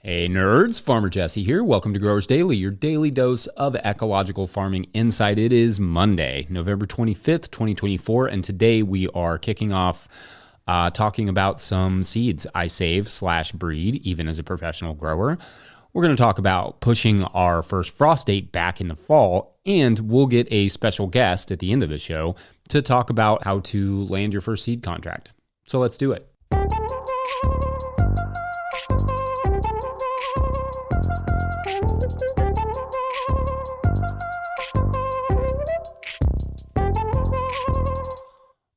Hey nerds, Farmer Jesse here. Welcome to Growers Daily, your daily dose of ecological farming insight. It is Monday, November 25th, 2024, and today we are kicking off talking about some seeds I save/breed, even as a professional grower. We're going to talk about pushing our first frost date back in the fall, and we'll get a special guest at the end of the show to talk about how to land your first seed contract. So let's do it.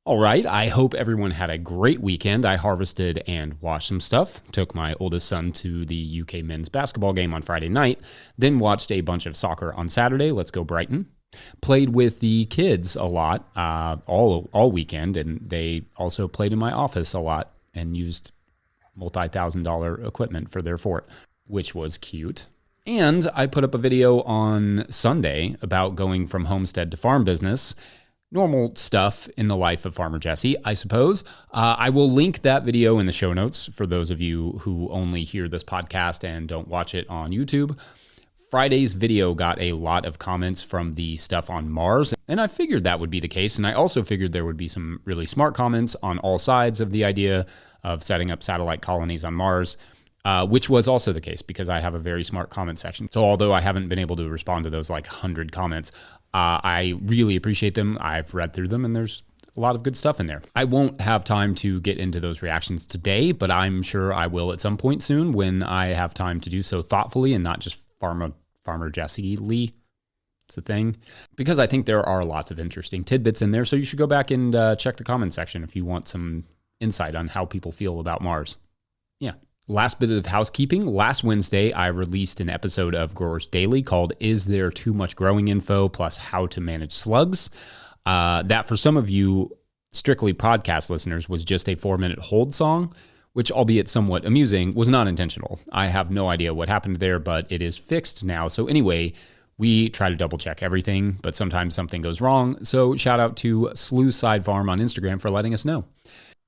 All right, I hope everyone had a great weekend. I harvested and washed some stuff, took my oldest son to the UK men's basketball game on Friday night, then watched a bunch of soccer on Saturday. Let's go Brighton. Played with the kids a lot all weekend, and they also played in my office a lot and used multi-$1,000 equipment for their fort, which was cute. And I put up a video on Sunday about going from homestead to farm business. Normal stuff in the life of Farmer Jesse, I suppose. I will link that video in the show notes for those of you who only hear this podcast and don't watch it on YouTube. Friday's video got a lot of comments from the stuff on Mars, and I figured that would be the case. And I also figured there would be some really smart comments on all sides of the idea of setting up satellite colonies on Mars, which was also the case because I have a very smart comment section. So although I haven't been able to respond to those like 100 comments, I really appreciate them. I've read through them and there's a lot of good stuff in there. I won't have time to get into those reactions today, but I'm sure I will at some point soon when I have time to do so thoughtfully and not just Farmer Jesse-ly. It's a thing. Because I think there are lots of interesting tidbits in there, so you should go back and check the comment section if you want some insight on how people feel about Mars. Yeah. Last bit of housekeeping. Last Wednesday, I released an episode of Growers Daily called Is There Too Much Growing Info plus How to Manage Slugs? That for some of you strictly podcast listeners was just a 4-minute hold song, which albeit somewhat amusing, was not intentional. I have no idea what happened there, but it is fixed now. So anyway, we try to double check everything, but sometimes something goes wrong. So shout out to Slew Side Farm on Instagram for letting us know.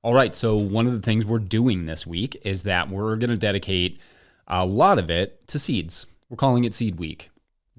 All right, so one of the things we're doing this week is that we're going to dedicate a lot of it to seeds. We're calling it Seed Week.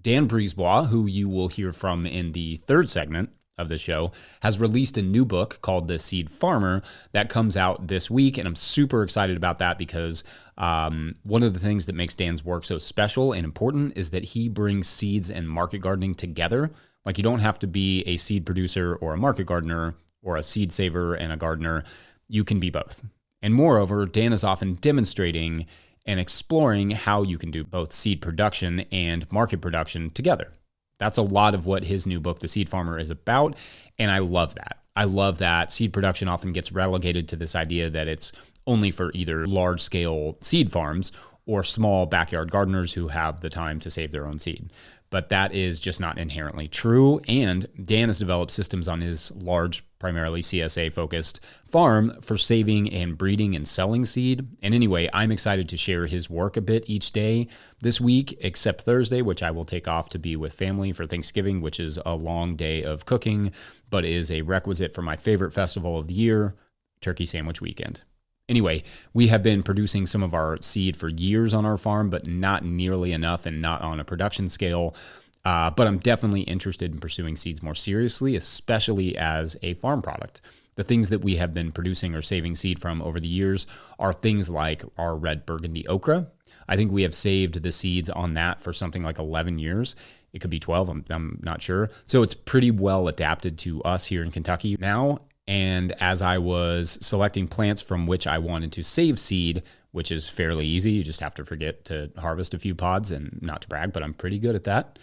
Dan Brisebois, who you will hear from in the third segment of the show, has released a new book called The Seed Farmer that comes out this week, and I'm super excited about that because one of the things that makes Dan's work so special and important is that he brings seeds and market gardening together. Like, you don't have to be a seed producer or a market gardener or a seed saver and a gardener. You can be both. And moreover, Dan is often demonstrating and exploring how you can do both seed production and market production together. That's a lot of what his new book, The Seed Farmer, is about, and I love that. I love that seed production often gets relegated to this idea that it's only for either large-scale seed farms or small backyard gardeners who have the time to save their own seed. But that is just not inherently true, and Dan has developed systems on his large, primarily CSA-focused farm for saving and breeding and selling seed. And anyway, I'm excited to share his work a bit each day this week, except Thursday, which I will take off to be with family for Thanksgiving, which is a long day of cooking, but is a requisite for my favorite festival of the year, Turkey Sandwich Weekend. Anyway, we have been producing some of our seed for years on our farm, but not nearly enough and not on a production scale. But I'm definitely interested in pursuing seeds more seriously, especially as a farm product. The things that we have been producing or saving seed from over the years are things like our red burgundy okra. I think we have saved the seeds on that for something like 11 years. It could be 12, I'm not sure. So it's pretty well adapted to us here in Kentucky now. And as I was selecting plants from which I wanted to save seed, which is fairly easy, you just have to forget to harvest a few pods, and not to brag, but I'm pretty good at that.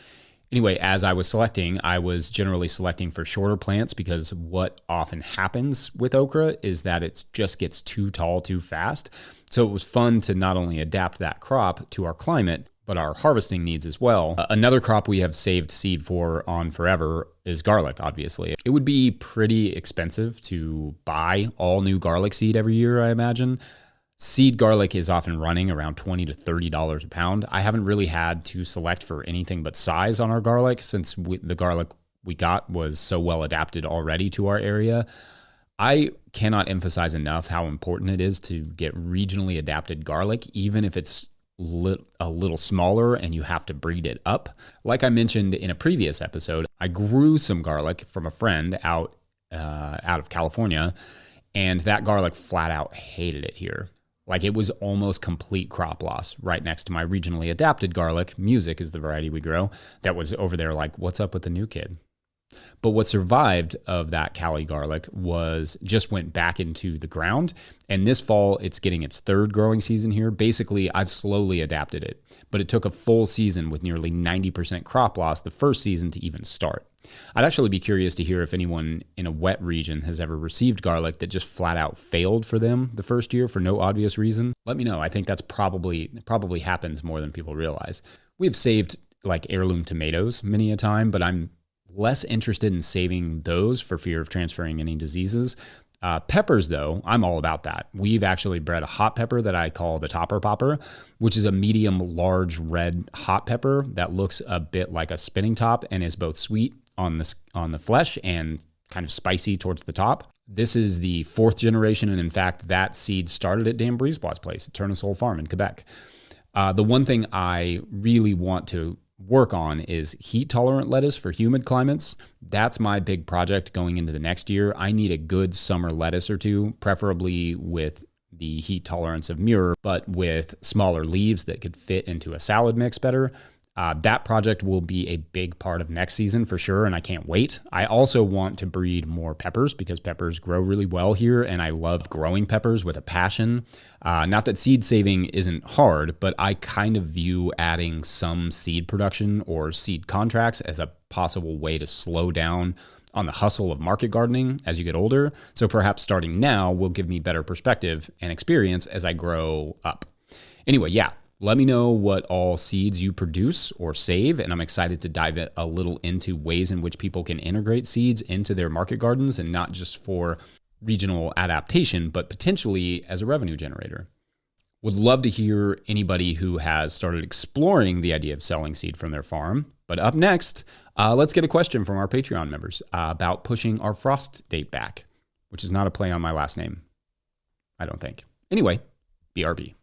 Anyway, as I was selecting, I was generally selecting for shorter plants because what often happens with okra is that it just gets too tall too fast. So it was fun to not only adapt that crop to our climate, but our harvesting needs as well. Another crop we have saved seed for on forever is garlic, obviously. It would be pretty expensive to buy all new garlic seed every year, I imagine. Seed garlic is often running around $20 to $30 a pound. I haven't really had to select for anything but size on our garlic since the garlic we got was so well adapted already to our area. I cannot emphasize enough how important it is to get regionally adapted garlic, even if it's a little smaller and you have to breed it up. Like I mentioned in a previous episode, I grew some garlic from a friend out of California, and that garlic flat out hated it here. Like, it was almost complete crop loss right next to my regionally adapted garlic. Music is the variety we grow. That was over there like, what's up with the new kid? But what survived of that Cali garlic just went back into the ground. And this fall, it's getting its third growing season here. Basically, I've slowly adapted it, but it took a full season with nearly 90% crop loss the first season to even start. I'd actually be curious to hear if anyone in a wet region has ever received garlic that just flat out failed for them the first year for no obvious reason. Let me know. I think that's probably happens more than people realize. We've saved like heirloom tomatoes many a time, but I'm less interested in saving those for fear of transferring any diseases. Peppers, though, I'm all about that. We've actually bred a hot pepper that I call the Topper Popper, which is a medium large red hot pepper that looks a bit like a spinning top and is both sweet on the flesh and kind of spicy towards the top. This is the fourth generation, and in fact, that seed started at Dan Brisebois' place at Tournesol Farm in Quebec. The one thing I really want to work on is heat tolerant lettuce for humid climates. That's my big project going into the next year. I need a good summer lettuce or two, preferably with the heat tolerance of Muir, but with smaller leaves that could fit into a salad mix better. That project will be a big part of next season for sure, and I can't wait. I also want to breed more peppers because peppers grow really well here, and I love growing peppers with a passion. Not that seed saving isn't hard, but I kind of view adding some seed production or seed contracts as a possible way to slow down on the hustle of market gardening as you get older. So perhaps starting now will give me better perspective and experience as I grow up. Anyway, yeah. Let me know what all seeds you produce or save, and I'm excited to dive a little into ways in which people can integrate seeds into their market gardens, and not just for regional adaptation, but potentially as a revenue generator. Would love to hear anybody who has started exploring the idea of selling seed from their farm. But up next, let's get a question from our Patreon members about pushing our frost date back, which is not a play on my last name, I don't think. Anyway, BRB.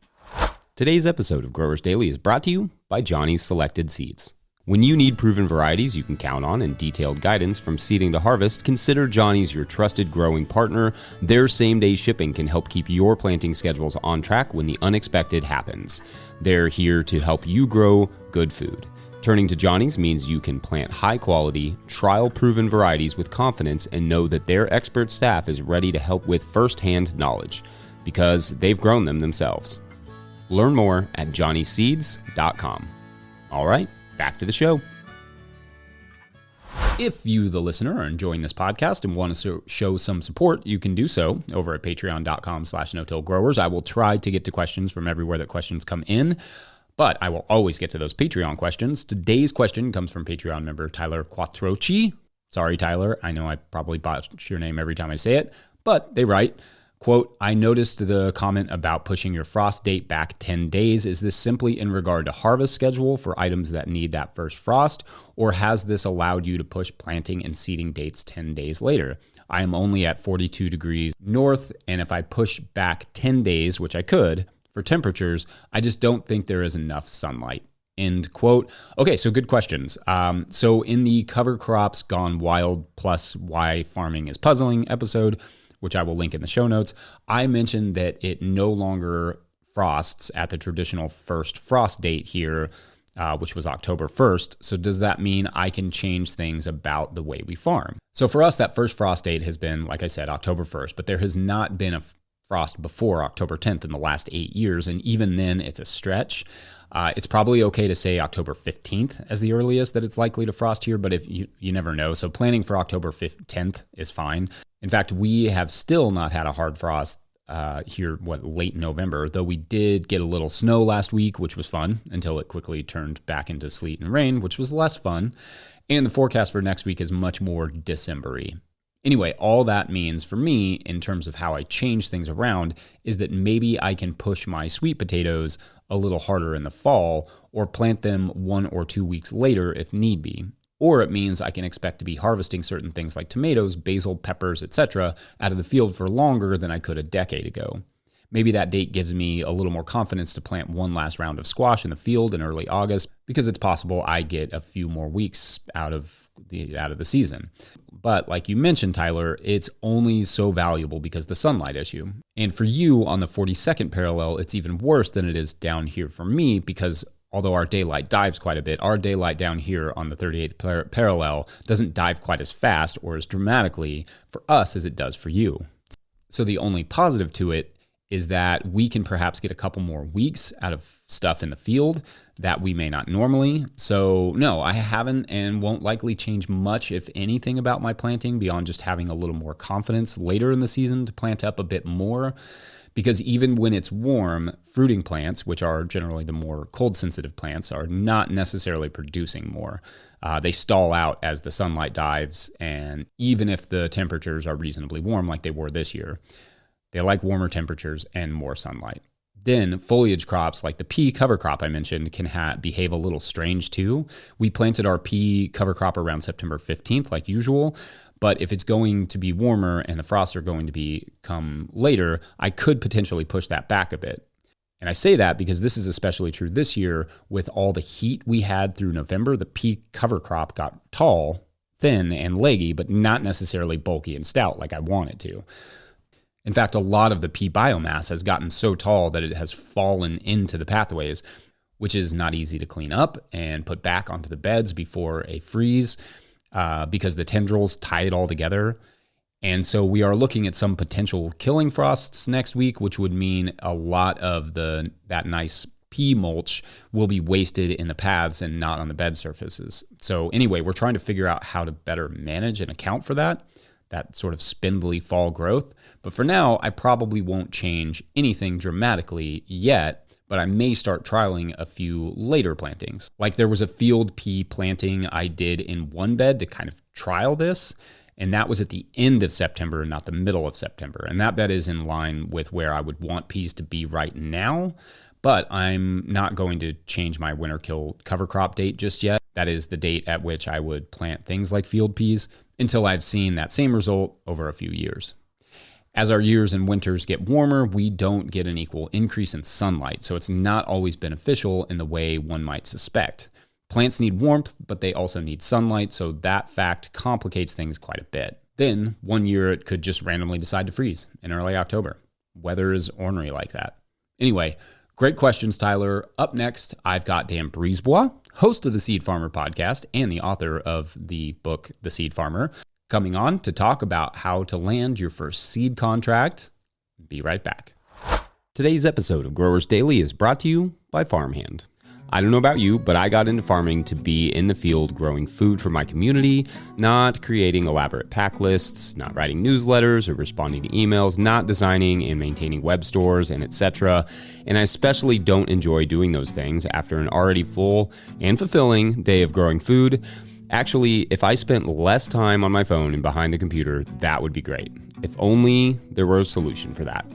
Today's episode of Growers Daily is brought to you by Johnny's Selected Seeds. When you need proven varieties you can count on and detailed guidance from seeding to harvest, consider Johnny's your trusted growing partner. Their same-day shipping can help keep your planting schedules on track when the unexpected happens. They're here to help you grow good food. Turning to Johnny's means you can plant high-quality, trial-proven varieties with confidence and know that their expert staff is ready to help with first-hand knowledge, because they've grown them themselves. Learn more at johnnyseeds.com. All right, back to the show. If you, the listener, are enjoying this podcast and want to show some support, you can do so over at patreon.com/no-till-growers. I will try to get to questions from everywhere that questions come in, but I will always get to those Patreon questions. Today's question comes from Patreon member Tyler Quattrochi. Sorry, Tyler. I know I probably botched your name every time I say it, but they write, quote, I noticed the comment about pushing your frost date back 10 days. Is this simply in regard to harvest schedule for items that need that first frost, or has this allowed you to push planting and seeding dates 10 days later? I am only at 42 degrees north, and if I push back 10 days, which I could, for temperatures, I just don't think there is enough sunlight. End quote. Okay, so good questions. So in the Cover Crops Gone Wild plus Why Farming is Puzzling episode, which I will link in the show notes, I mentioned that it no longer frosts at the traditional first frost date here, which was October 1st. So does that mean I can change things about the way we farm? So for us, that first frost date has been, like I said, October 1st, but there has not been a frost before October 10th in the last 8 years. And even then, it's a stretch. It's probably okay to say October 15th as the earliest that it's likely to frost here, but if you never know. So planning for October 10th is fine. In fact, we have still not had a hard frost here, late November, though we did get a little snow last week, which was fun, until it quickly turned back into sleet and rain, which was less fun. And the forecast for next week is much more December-y. Anyway, all that means for me, in terms of how I change things around, is that maybe I can push my sweet potatoes a little harder in the fall, or plant them 1 or 2 weeks later if need be. Or it means I can expect to be harvesting certain things like tomatoes, basil, peppers, etc. out of the field for longer than I could a decade ago. Maybe that date gives me a little more confidence to plant one last round of squash in the field in early August, because it's possible I get a few more weeks out of the season. But like you mentioned, Tyler, it's only so valuable because the sunlight issue. And for you on the 42nd parallel, it's even worse than it is down here for me, because although our daylight dives quite a bit, our daylight down here on the 38th parallel doesn't dive quite as fast or as dramatically for us as it does for you. So the only positive to it is that we can perhaps get a couple more weeks out of stuff in the field that we may not normally. So no, I haven't and won't likely change much, if anything, about my planting beyond just having a little more confidence later in the season to plant up a bit more. Because even when it's warm, fruiting plants, which are generally the more cold-sensitive plants, are not necessarily producing more. They stall out as the sunlight dives, and even if the temperatures are reasonably warm like they were this year, they like warmer temperatures and more sunlight. Then foliage crops like the pea cover crop I mentioned can behave a little strange too. We planted our pea cover crop around September 15th like usual, but if it's going to be warmer and the frosts are going to come later, I could potentially push that back a bit. And I say that because this is especially true this year with all the heat we had through November. The pea cover crop got tall, thin, and leggy, but not necessarily bulky and stout like I want it to. In fact, a lot of the pea biomass has gotten so tall that it has fallen into the pathways, which is not easy to clean up and put back onto the beds before a freeze because the tendrils tie it all together. And so we are looking at some potential killing frosts next week, which would mean a lot of that nice pea mulch will be wasted in the paths and not on the bed surfaces. So anyway, we're trying to figure out how to better manage and account for that sort of spindly fall growth. But for now, I probably won't change anything dramatically yet, but I may start trialing a few later plantings. Like there was a field pea planting I did in one bed to kind of trial this, and that was at the end of September, not the middle of September. And that bed is in line with where I would want peas to be right now, but I'm not going to change my winter kill cover crop date just yet. That is the date at which I would plant things like field peas until I've seen that same result over a few years. As our years and winters get warmer, we don't get an equal increase in sunlight, so it's not always beneficial in the way one might suspect. Plants need warmth, but they also need sunlight, so that fact complicates things quite a bit. Then, one year it could just randomly decide to freeze in early October. Weather is ornery like that. Anyway, great questions, Tyler. Up next, I've got Dan Brisebois, host of the Seed Farmer podcast and the author of the book, The Seed Farmer, coming on to talk about how to land your first seed contract. Be right back. Today's episode of Growers Daily is brought to you by Farmhand. I don't know about you, but I got into farming to be in the field growing food for my community, not creating elaborate pack lists, not writing newsletters or responding to emails, not designing and maintaining web stores, and etc. And I especially don't enjoy doing those things after an already full and fulfilling day of growing food. Actually, if I spent less time on my phone and behind the computer, that would be great. If only there were a solution for that.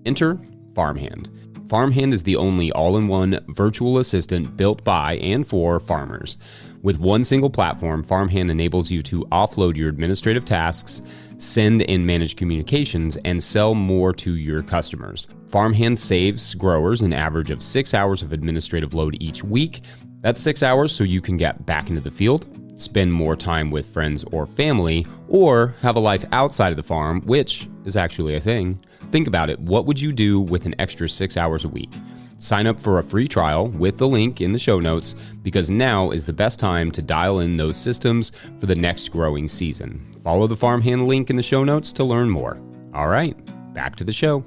Enter Farmhand. Farmhand is the only all-in-one virtual assistant built by and for farmers. With one single platform, Farmhand enables you to offload your administrative tasks, send and manage communications, and sell more to your customers. Farmhand saves growers an average of 6 hours of administrative load each week. That's 6 hours so you can get back into the field, spend more time with friends or family, or have a life outside of the farm, which is actually a thing. Think about it. What would you do with an extra 6 hours a week? Sign up for a free trial with the link in the show notes, because now is the best time to dial in those systems for the next growing season. Follow the Farmhand link in the show notes to learn more. All right, back to the show.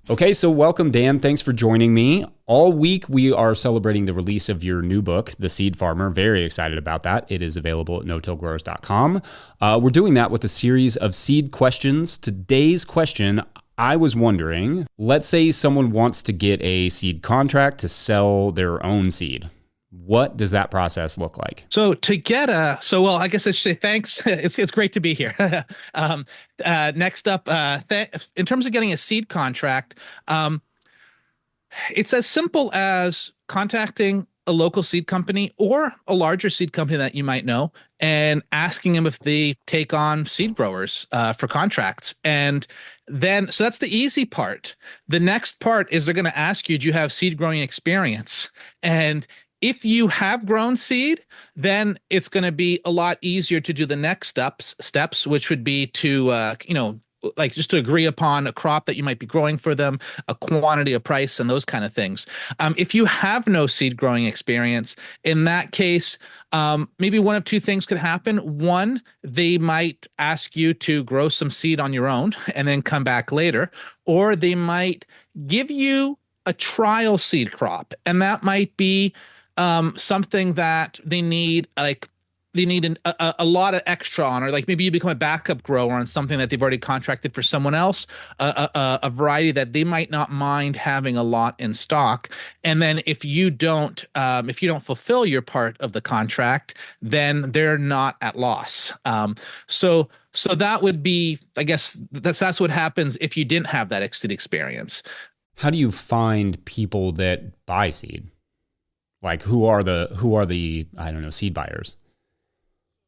Okay, so welcome, Dan. Thanks for joining me. All week, we are celebrating the release of your new book, The Seed Farmer. Very excited about that. It is available at no-tillgrowers.com. We're doing that with a series of seed questions. Today's question, I was wondering, let's say someone wants to get a seed contract to sell their own seed. What does that process look like? So well, I guess I should say thanks. It's great to be here. Next up, in terms of getting a seed contract, it's as simple as contacting a local seed company or a larger seed company that you might know and asking them if they take on seed growers for contracts. And then, so that's the easy part. The next part is they're going to ask you, do you have seed growing experience? And if you have grown seed, then it's going to be a lot easier to do the next steps, which would be to, like just to agree upon a crop that you might be growing for them, a quantity, a price, and those kind of things. If you have no seed growing experience, in that case, maybe one of two things could happen. One, they might ask you to grow some seed on your own and then come back later, or they might give you a trial seed crop, and that might be something that they need, like they need a lot of extra on, or like maybe you become a backup grower on something that they've already contracted for someone else, a variety that they might not mind having a lot in stock. And then if you don't fulfill your part of the contract, then they're not at loss. So that would be, I guess that's what happens if you didn't have that seed experience. How do you find people that buy seed? Like who are the I don't know, seed buyers?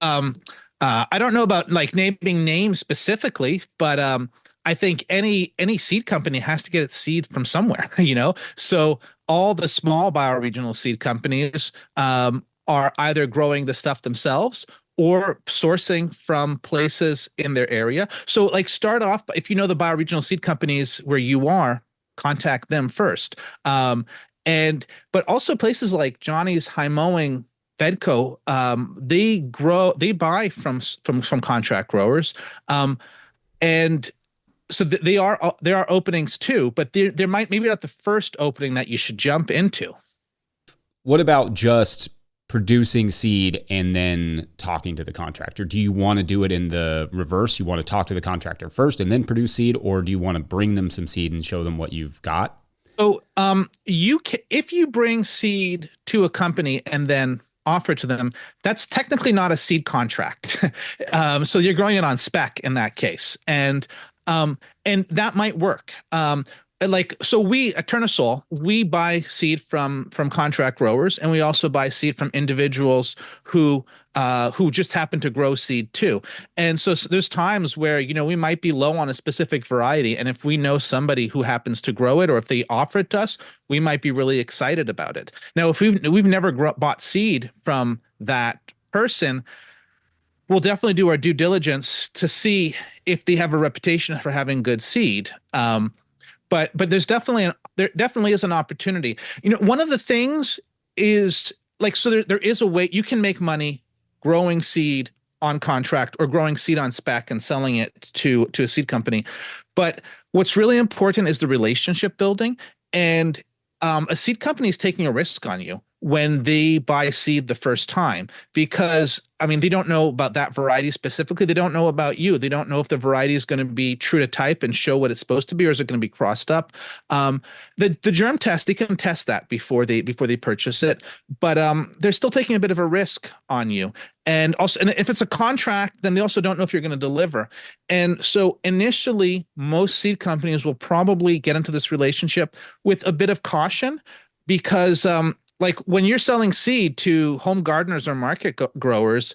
I don't know about like naming names specifically, but I think any seed company has to get its seeds from somewhere, you know. So all the small bioregional seed companies are either growing the stuff themselves or sourcing from places in their area. So like start off, if you know the bioregional seed companies where you are, contact them first. But also places like Johnny's High Mowing, Fedco, they buy from contract growers, and so there are openings too, but there might maybe not the first opening that you should jump into. What about just producing seed and then talking to the contractor? Do you want to do it in the reverse? You want to talk to the contractor first and then produce seed, or do you want to bring them some seed and show them what you've got? So, if you bring seed to a company and then offer to them, that's technically not a seed contract. So you're growing it on spec in that case, and that might work. So we at Turnasol, we buy seed from contract growers, and we also buy seed from individuals who just happen to grow seed too. And so there's times where, you know, we might be low on a specific variety, and if we know somebody who happens to grow it, or if they offer it to us, we might be really excited about it. Now, if we've never bought seed from that person, we'll definitely do our due diligence to see if they have a reputation for having good seed. But there definitely is an opportunity. You know, one of the things is like, so there is a way you can make money growing seed on contract or growing seed on spec and selling it to a seed company. But what's really important is the relationship building, and a seed company is taking a risk on you when they buy seed the first time, because I mean, they don't know about that variety specifically. They don't know about you. They don't know if the variety is going to be true to type and show what it's supposed to be, or is it going to be crossed up? The germ test, they can test that before they purchase it, but they're still taking a bit of a risk on you. And also, and if it's a contract, then they also don't know if you're going to deliver. And so initially, most seed companies will probably get into this relationship with a bit of caution, because like when you're selling seed to home gardeners or market growers,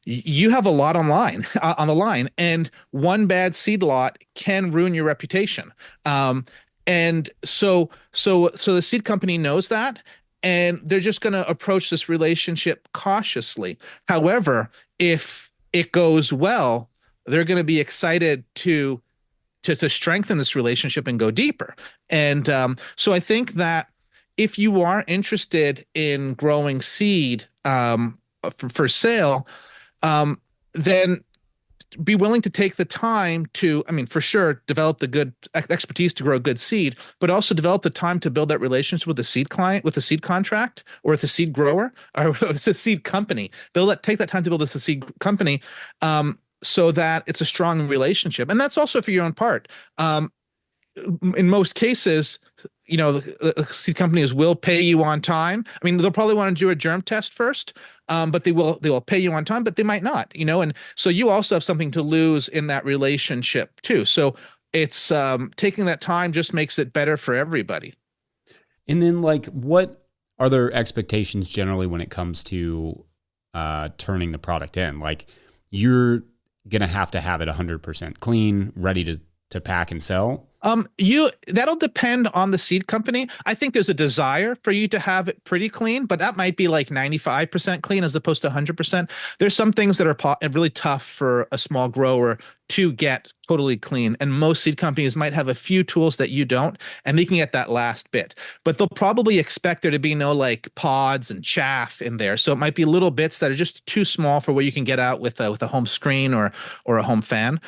you have a lot on the line, and one bad seed lot can ruin your reputation. And so the seed company knows that, and they're just going to approach this relationship cautiously. However, if it goes well, they're going to be excited to strengthen this relationship and go deeper. And so I think that if you are interested in growing seed for sale, then be willing to take the time to, I mean, for sure, develop the good expertise to grow good seed, but also develop the time to build that relationship with the seed client, with the seed contract, or with the seed grower, or with the seed company. Take that time to build this seed company, so that it's a strong relationship. And that's also for your own part. In most cases, you know, the seed companies will pay you on time. I mean, they'll probably want to do a germ test first, but they will pay you on time, but they might not, you know, and so you also have something to lose in that relationship too. So it's taking that time just makes it better for everybody. And then like what are there expectations generally when it comes to turning the product in? Like, you're going to have it 100% clean, ready to pack and sell? That'll depend on the seed company. I think there's a desire for you to have it pretty clean, but that might be like 95% clean as opposed to 100%. There's some things that are really tough for a small grower to get totally clean. And most seed companies might have a few tools that you don't, and they can get that last bit. But they'll probably expect there to be no like pods and chaff in there. So it might be little bits that are just too small for what you can get out with a home screen or a home fan.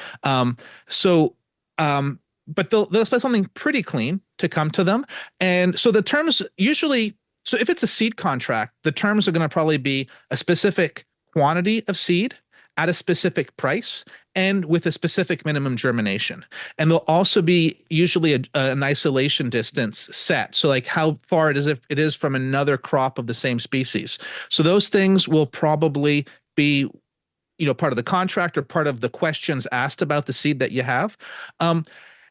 But they'll expect something pretty clean to come to them. And so the terms usually, so if it's a seed contract, the terms are going to probably be a specific quantity of seed at a specific price and with a specific minimum germination. And there'll also be usually an isolation distance set. So like how far it is from another crop of the same species. So those things will probably be, part of the contract or part of the questions asked about the seed that you have.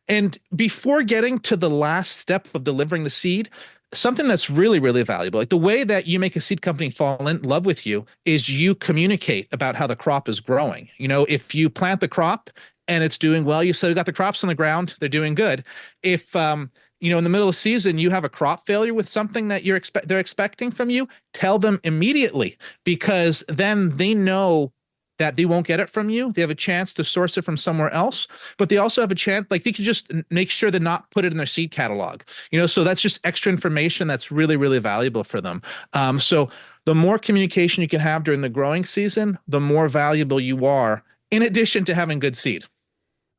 And before getting to the last step of delivering the seed, something that's really, really valuable, like the way that you make a seed company fall in love with you is you communicate about how the crop is growing. If you plant the crop and it's doing well, you say, we got the crops on the ground, they're doing good. If, in the middle of the season, you have a crop failure with something that they're expecting from you, tell them immediately, because then they know that they won't get it from you. They have a chance to source it from somewhere else, but they also have a chance, like they could just make sure to not put it in their seed catalog, so that's just extra information that's really, really valuable for them. So the more communication you can have during the growing season, the more valuable you are, in addition to having good seed.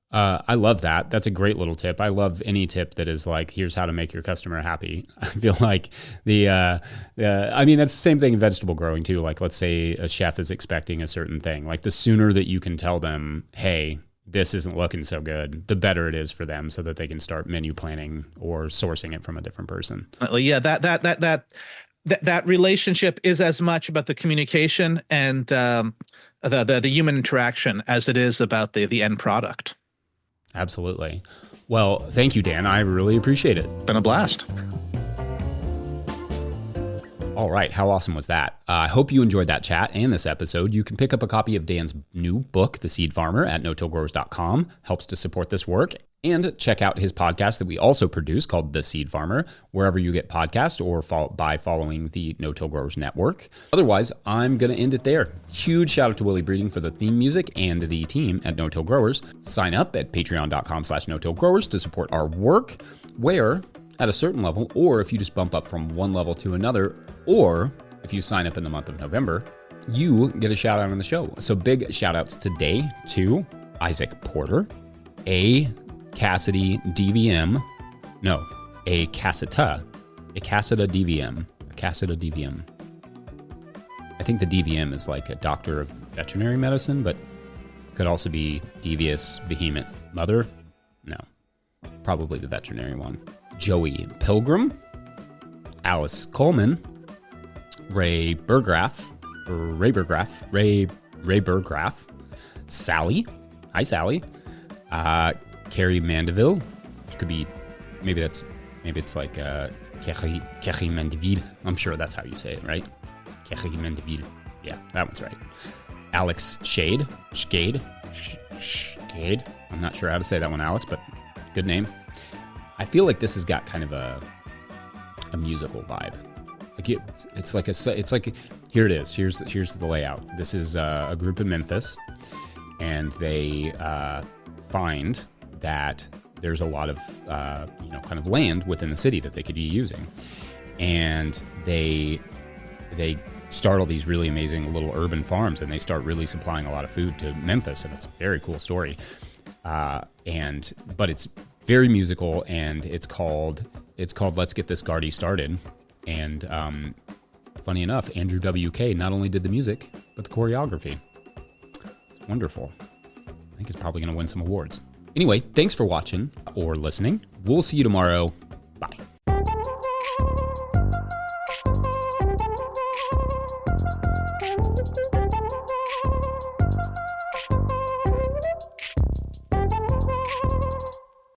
I love that. That's a great little tip. I love any tip that is like, here's how to make your customer happy. I feel like that's the same thing in vegetable growing too. Like, let's say a chef is expecting a certain thing. Like, the sooner that you can tell them, hey, this isn't looking so good, the better it is for them, so that they can start menu planning or sourcing it from a different person. Yeah, that relationship is as much about the communication and the human interaction as it is about the end product. Absolutely. Well, thank you, Dan. I really appreciate it. Been a blast. All right. How awesome was that? I hope you enjoyed that chat and this episode. You can pick up a copy of Dan's new book, The Seed Farmer, at no-tillgrowers.com. Helps to support this work. And check out his podcast that we also produce called The Seed Farmer, wherever you get podcasts or by following the No-Till Growers Network. Otherwise, I'm going to end it there. Huge shout out to Willie Breeding for the theme music and the team at No-Till Growers. Sign up at patreon.com/no-till-growers to support our work, where at a certain level, or if you just bump up from one level to another, or if you sign up in the month of November, you get a shout out on the show. So big shout outs today to Isaac Porter, A. Cassidy DVM, no, a Cassita DVM. I think the DVM is like a doctor of veterinary medicine, but could also be devious, vehement mother. No, probably the veterinary one. Joey Pilgrim, Alice Coleman, Ray Burgraff, Sally. Hi, Sally. Carrie Mandeville, which could be, maybe it's like Carrie Mandeville. I'm sure that's how you say it, right? Carrie Mandeville. Yeah, that one's right. Alex Shade. I'm not sure how to say that one, Alex, but good name. I feel like this has got kind of a musical vibe. Like it's like here it is. Here's the layout. This is a group in Memphis, and they find that there's a lot of kind of land within the city that they could be using, and they start all these really amazing little urban farms, and they start really supplying a lot of food to Memphis, and it's a very cool story. But it's very musical, and it's called Let's Get This Gardy Started. And funny enough, Andrew WK not only did the music but the choreography. It's wonderful. I think it's probably going to win some awards. Anyway, thanks for watching or listening. We'll see you tomorrow.